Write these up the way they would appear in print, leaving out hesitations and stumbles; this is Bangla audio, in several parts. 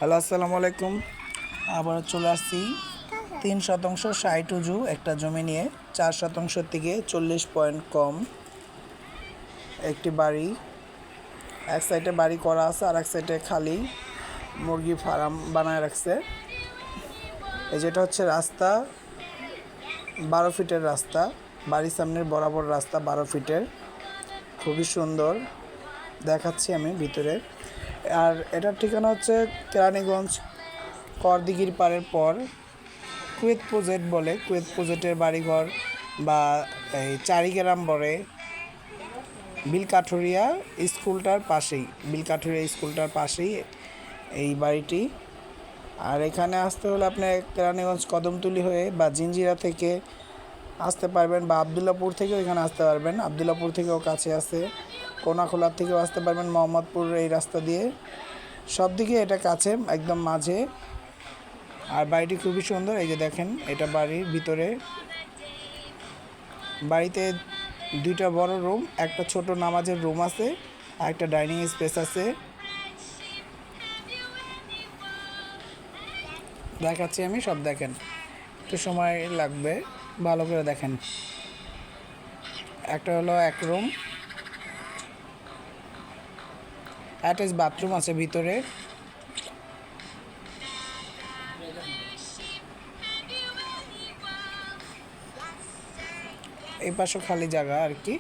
হ্যালো, আসসালামু আলাইকুম। আবার চলে আসছি 3% 60 উজু একটা জমি নিয়ে 4% থেকে 40 পয়েন্ট কম একটি বাড়ি। এক সাইডে বাড়ি করা আছে আর এক সাইডে খালি মুরগি ফার্ম বানায় রাখছে। এই যেটা হচ্ছে রাস্তা, 12 ফিটের রাস্তা, বাড়ির সামনের বরাবর রাস্তা 12 ফিটের, খুবই সুন্দর দেখাচ্ছি আমি ভিতরে। আর এটার ঠিকানা হচ্ছে কেরানীগঞ্জ করদিঘির পাড়ের পর কুয়েত প্রজেক্ট বলে, কুয়েত প্রজেক্টের বাড়িঘর বা এই চারিগ্রাম বলে, বিলকাঠুরিয়া স্কুলটার পাশেই, বিলকাঠুরিয়া স্কুলটার পাশেই এই বাড়িটি। আর এখানে আসতে হলে আপনি কেরানীগঞ্জ কদমতলি হয়ে বা জিঞ্জিরা থেকে আসতে পারবেন, বা আবদুল্লাপুর থেকেও এখানে আসতে পারবেন। আবদুল্লাপুর থেকেও কাছে আছে, কোনাখোলার থেকেও আসতে পারবেন, মোহাম্মদপুর এই রাস্তা দিয়ে। সব দিকে এটা কাছে, একদম মাঝে। আর বাড়িটি খুবই সুন্দর। এই যে দেখেন, এটা বাড়ির ভিতরে। বাড়িতে দুইটা বড় রুম, একটা ছোট নামাজের রুম আছে, আর একটা ডাইনিং স্পেস আছে। দেখাচ্ছি আমি, সব দেখেন, একটু সময় লাগবে, ভালো করে দেখেন। একটা হলো এক রুম, অ্যাটাচ বাথরুম আছে ভিতরে। এই পাশে খালি জায়গা আর কি।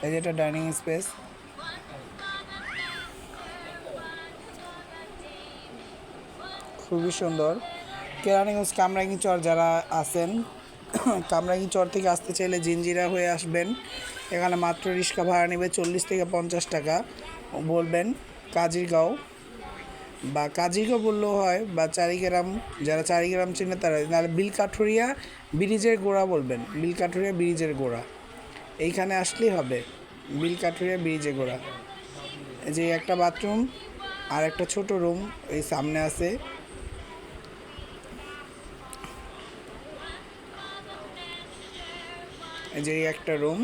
এই যেটা ডাইনিং স্পেস, খুবই সুন্দর। কেরানীগঞ্জ কামরাঙ্গী চর যারা আছেন, কামরাঙ্গী চর থেকে আসতে চাইলে জিঞ্জিরা হয়ে আসবেন। এখানে মাত্র রিক্সা ভাড়া নেবে 40 থেকে 50 টাকা। বলবেন কাজিরগাঁও, বা কাজিরগাঁও বললেও হয়, বা চারিগ্রাম, যারা চারিগ্রাম চেনে তারা, নাহলে বিলকাঠুরিয়া ব্রিজের গোড়া বলবেন, বিলকাঠুরিয়া ব্রিজের গোড়া, এইখানে আসলেই হবে। বিলকাঠুরিয়া ব্রিজের গোড়া। এই যে একটা বাথরুম আর একটা ছোট রুম এই সামনে আছে। এই যে একটা রুম,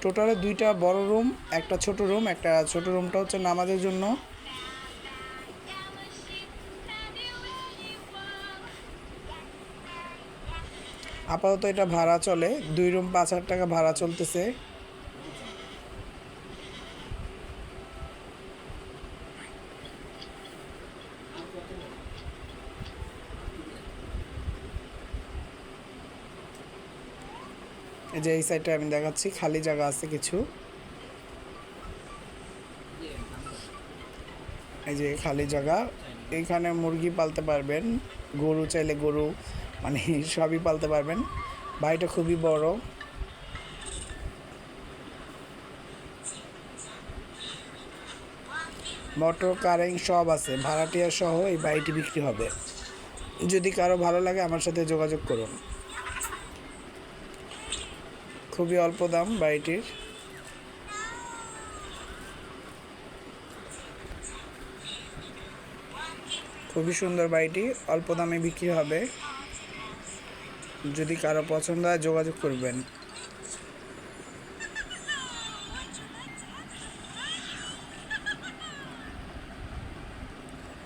টোটালে দুইটা বড় রুম, একটা ছোট রুম। একটা ছোট রুমটা হচ্ছে নামাজের জন্য। আপাতত এটা ভাড়া চলে, 2 রুম 5,000 টাকা ভাড়া চলতেছে। এই যে এই সাইডটা আমি দেখাচ্ছি, খালি জায়গা আছে কিছু। এই যে খালি জায়গা, এইখানে মুরগি পালতে পারবেন, গরু চাইলে গরু, মানে সবই পালতে পারবেন। বাড়িটা খুবই বড়। মোটর কারেন্ট সব আছে, ভাড়াটিয়া সহ এই বাড়িটি বিক্রি হবে। যদি কারো ভালো লাগে আমার সাথে যোগাযোগ করুন। খুবই অল্প দাম বাড়িটির। খুবই সুন্দর বাড়িটি, অল্প দামে বিক্রি হবে। যদি কারো পছন্দ হয় যোগাযোগ করবেন।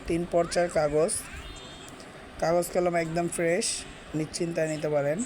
3 পর্চার কাগজ, কাগজ কলম একদম ফ্রেশ, নিশ্চিন্তায় নিতে পারেন।